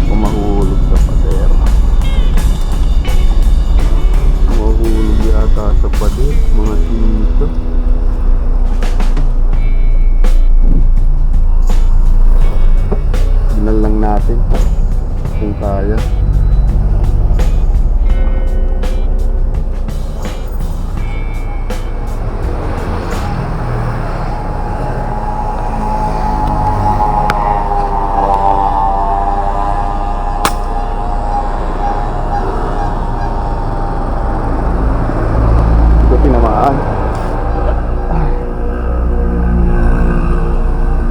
Baka mahulog sa pader. Mahulog yata sa pader, mga tito. Tingnan lang natin kung kaya.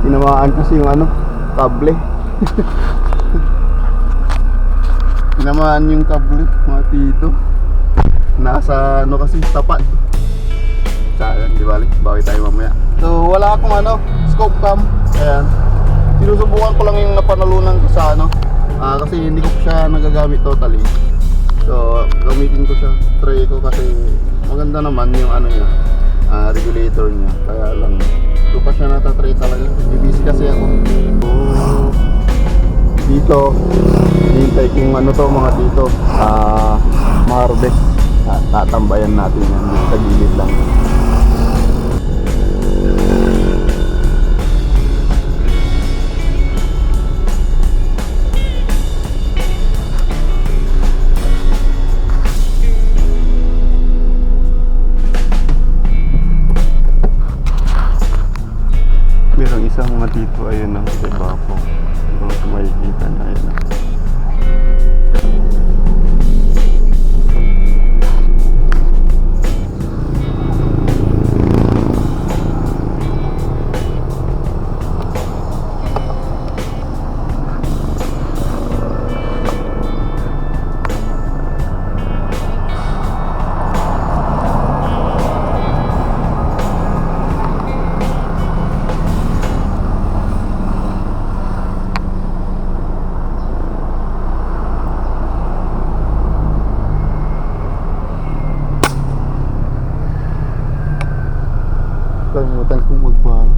Tinamaan kasi yung kable. Tinamaan yung kable, mga tito. Nasa kasi tapat. Sayang, di bali, bawi tayo mamaya. So wala akong scope cam. Ayan, sinusubukan ko lang yung napanalunan ko sa kasi hindi ko siya nagagamit totally. So gamitin ko siya, try ko kasi maganda naman yung niya, regulator niya. Kaya lang ito pa siya natatry talaga. Busy kasi ako. Dito hintay kung mga dito ma-harvest. Tatambayan natin yan dito sa gilid lang. Merong isang mga dito, ayun na, diba po? May kita na, ayun na. Kalimutan kong magbara.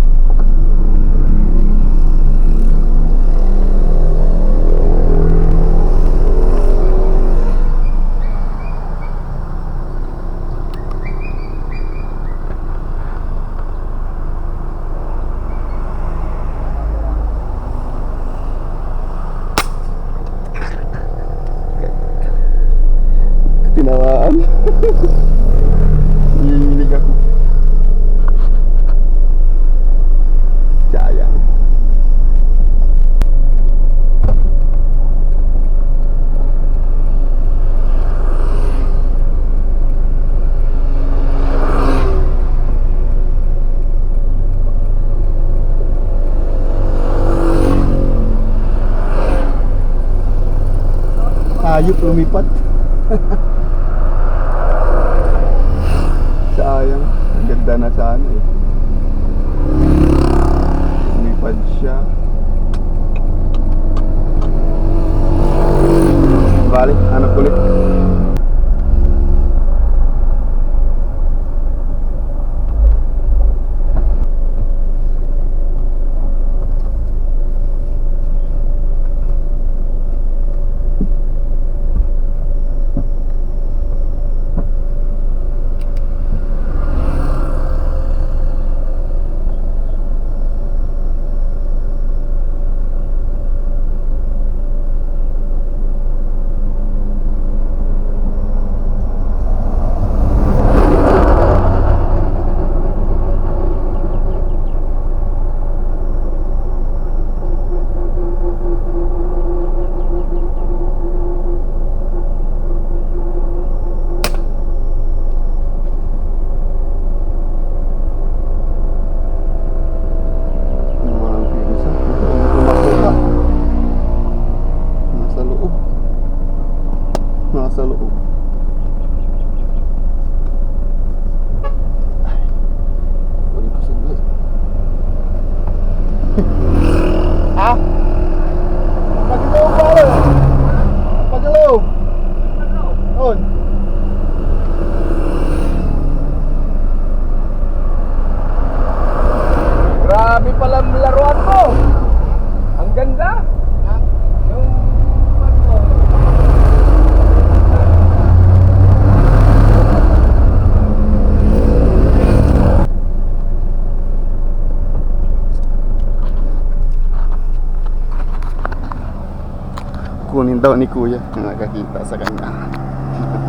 Tinawaan. Hinihilig ako. Sayang. Hayop lumipat. Sayang. Ang ganda na sana eh. Lumipad siya. Balik, hanap ulit. kukunin daw ni kuya. Nakakita sa kanya.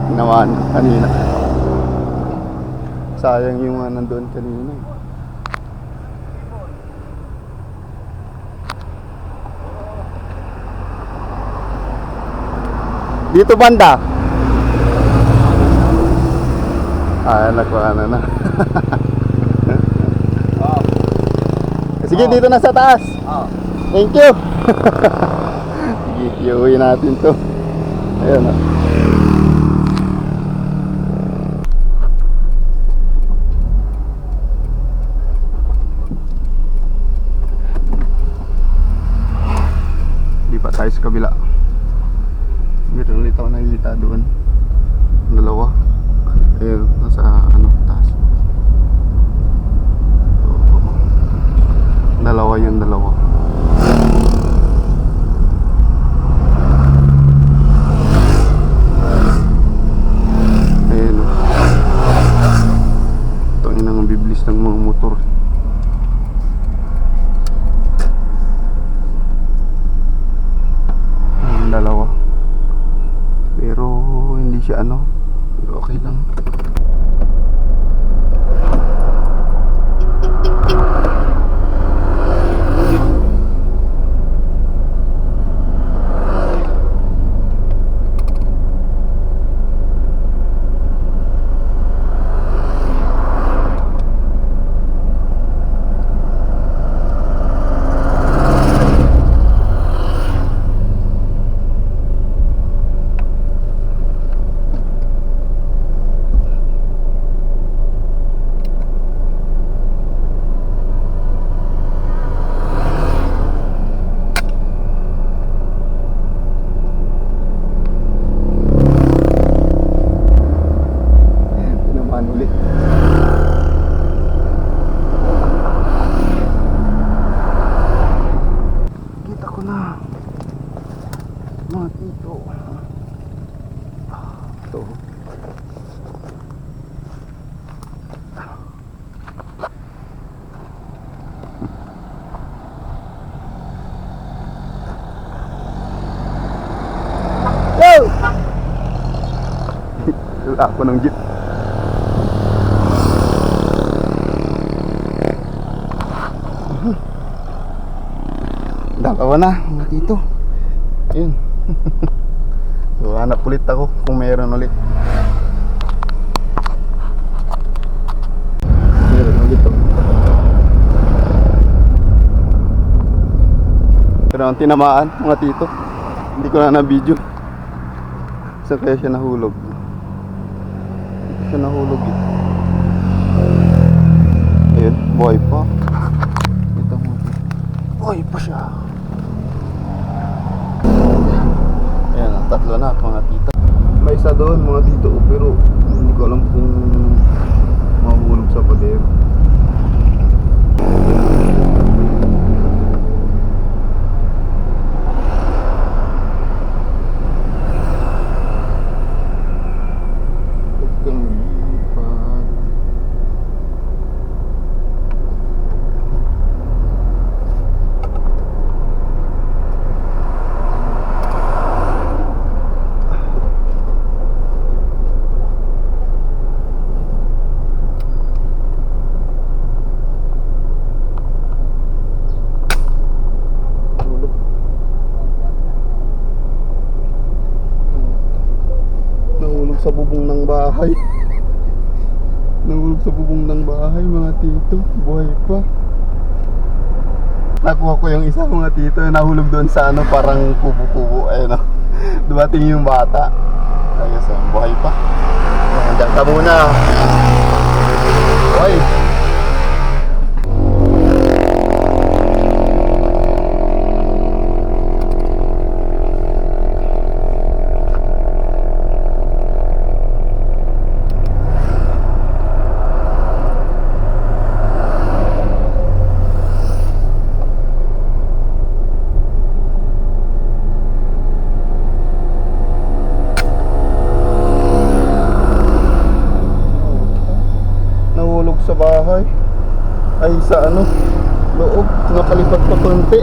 Ginawa niya kanina. Sayang yung nandun kanina. Dito banda. Nakuha na. Sige, dito na sa taas. Thank you. Sige, iuwi natin to. Ayun. Di pa tayo sa kabila. Meron ulit ako nakikita doon. Dalawa. Ayun, nasa taas. Dalawa yun, dalawa. Ayun. Ito ang inang biblis ng mga motor. Dalawa. Pero hindi siya pero okay lang. Ako ng jeep. Dalawa na mga dito. Ayun. So hanap ulit ako kung mayroon ulit. Meron ulit to. Pero ang tinamaan mga tito, hindi ko na na-video. Saan kaya siya nahulog? Siya nahulog ito. Ayun, buhay pa. Ito mo. Buhay pa siya. Ayan, tatlo na mga tita. May isa doon mga tito, pero hindi ko alam kung mahulog sa pader. Sa bubong ng bahay. Nahulog sa bubong ng bahay mga tito. Buhay pa. Nakuha ko yung isa mga tito. Nahulog doon sa parang kubo-kubo. Ayun dumating yung bata. Ayos buhay pa. Diyan ka muna. Buhay. Sa bahay ay sa loob nakalipat pa konti,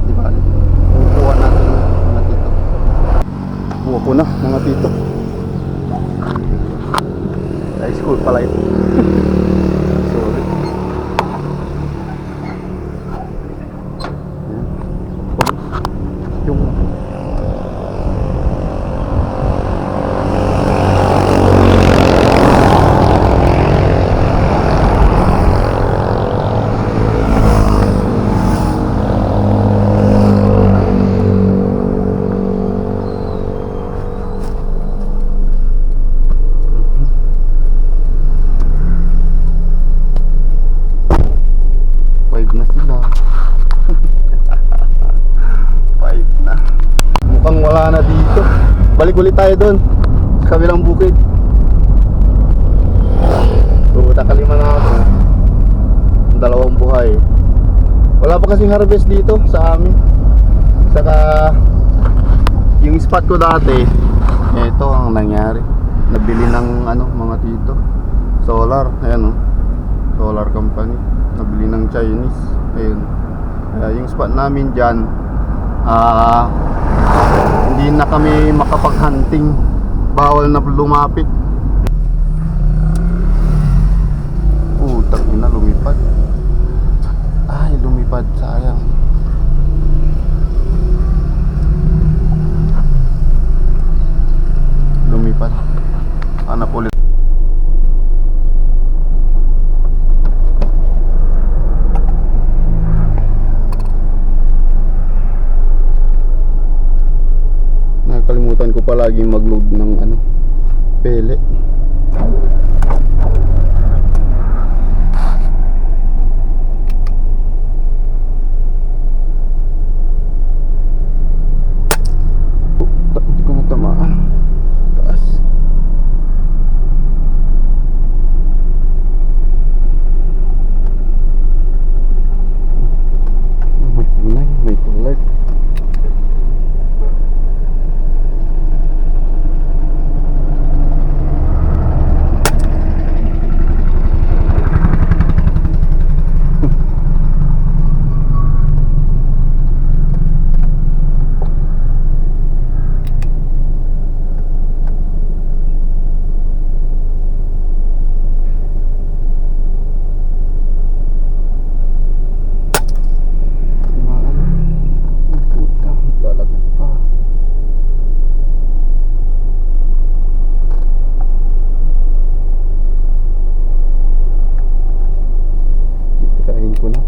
di ba? muna mga tito. High school pala ito. Sorry. Yung na sila. 5 na. Mukhang wala na dito. Balik ulit tayo doon sa kabilang bukid. So, nakalima na ako. Dalawang buhay. Wala pa kasing harvest dito sa amin. Saka yung spot ko dati, ito ang nangyari. Nabili ng mga tito. Solar, ayan oh. Solar company. Nabili ng Chinese. Ayun. Yung spot namin dyan, hindi na kami makapag-hunting. Bawal na lumapit. Putang ina, lumipad. Ay, lumipad, sayang. Lumipad. Hanap ulit. Nakalimutan ko palagi mag-load ng pele. Hindi ko natamaan. Taas. May kulay.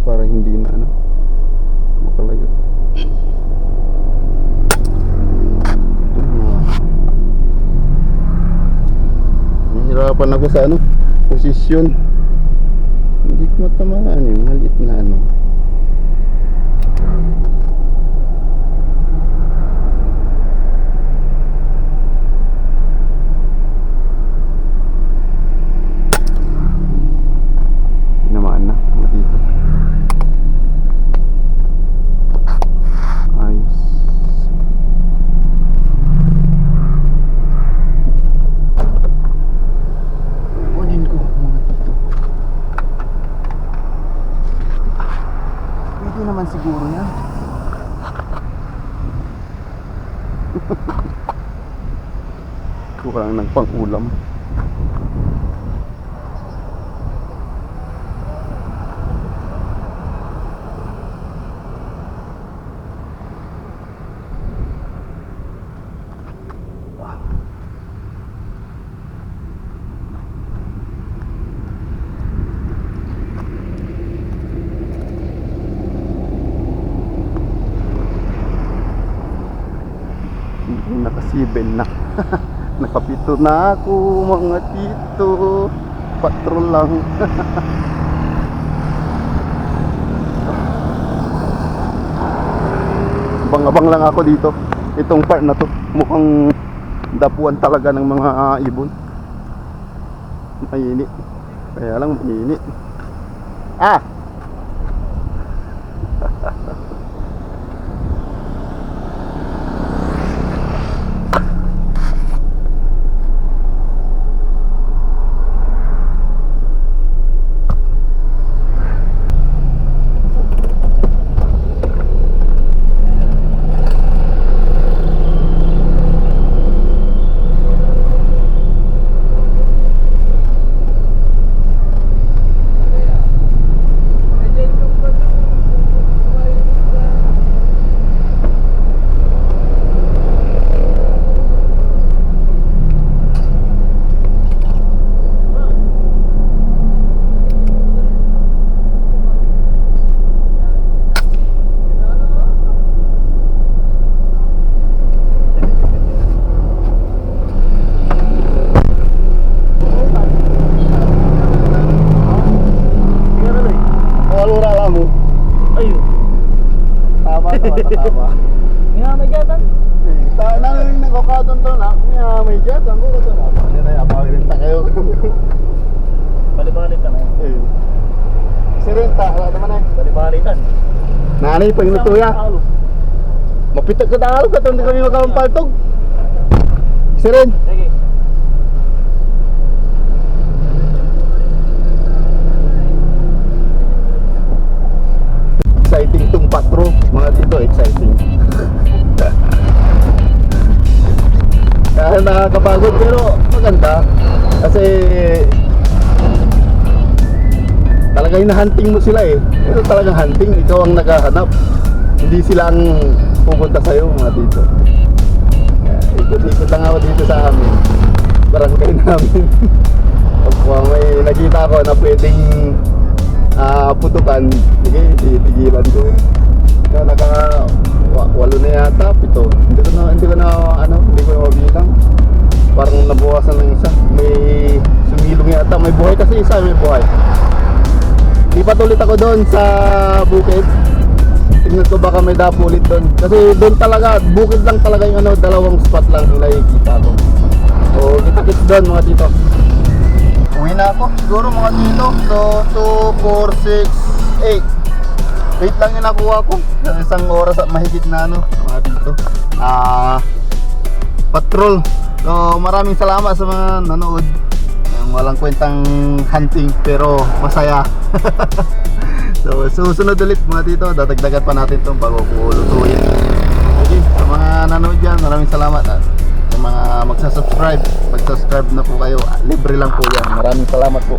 Para hindi na makalayo. Nahihirapan ako sa posisyon. Hindi ko matamaan maliit na namaan na dito. Naman siguro yan. Kurang ng pang-ulam. Nakasiben na. Nakapito na ako mga tito. Patrol lang. Abang-abang lang ako dito. Itong part na to mukhang dapuan talaga ng mga ibon. Mainit. Kaya lang mainit. May gatan. Saan na rin nakakadon to na? May jet, ang ko to na. Ano na, apagin ta kayo. Balibalitan na. Si Renta, wala naman eh. Balibalitan. Nanay, pag natuya. Mapitag ka dahil ka, hindi kami makampaltog. Si Ren. Sige. Exciting tong patro, mga dito, exciting. Kaya nakakapagod pero maganda kasi talaga hinahunting mo sila eh. Ito talagang hunting, ikaw ang naghahanap. Hindi sila ang pupunta sa'yo mga dito. Ikot-ikot lang ako dito sa amin, barangay namin. Pag may nakita ko na pwedeng putukan, sige, titigilan ko. Kaya walo na yata, 7. Hindi ko na mabilang. Parang nabukasan ng isa. May sumilong yata, may buhay kasi isa, may buhay. Lipat ulit ako doon sa bukid. Tingnan ko baka may dapo ulit doon. Kasi doon talaga, bukid lang talaga yung dalawang spot lang yung nakikita ko. So, kita-kits doon mga tito. Uwi na ako, siguro mga tito. So, 2, 4, 6, 8. Wait lang yung nakuha ko. Isang oras at mahigit na mga tito. Patrol. So, maraming salamat sa mga nanood. Yung walang kwentang hunting pero masaya. So, susunod ulit mga tito. Dadagdagan pa natin itong bago ko lutuin. Okay, sa mga nanood dyan, maraming salamat. At sa mga magsasubscribe, mag-subscribe na po kayo. Libre lang po yan. Maraming salamat po.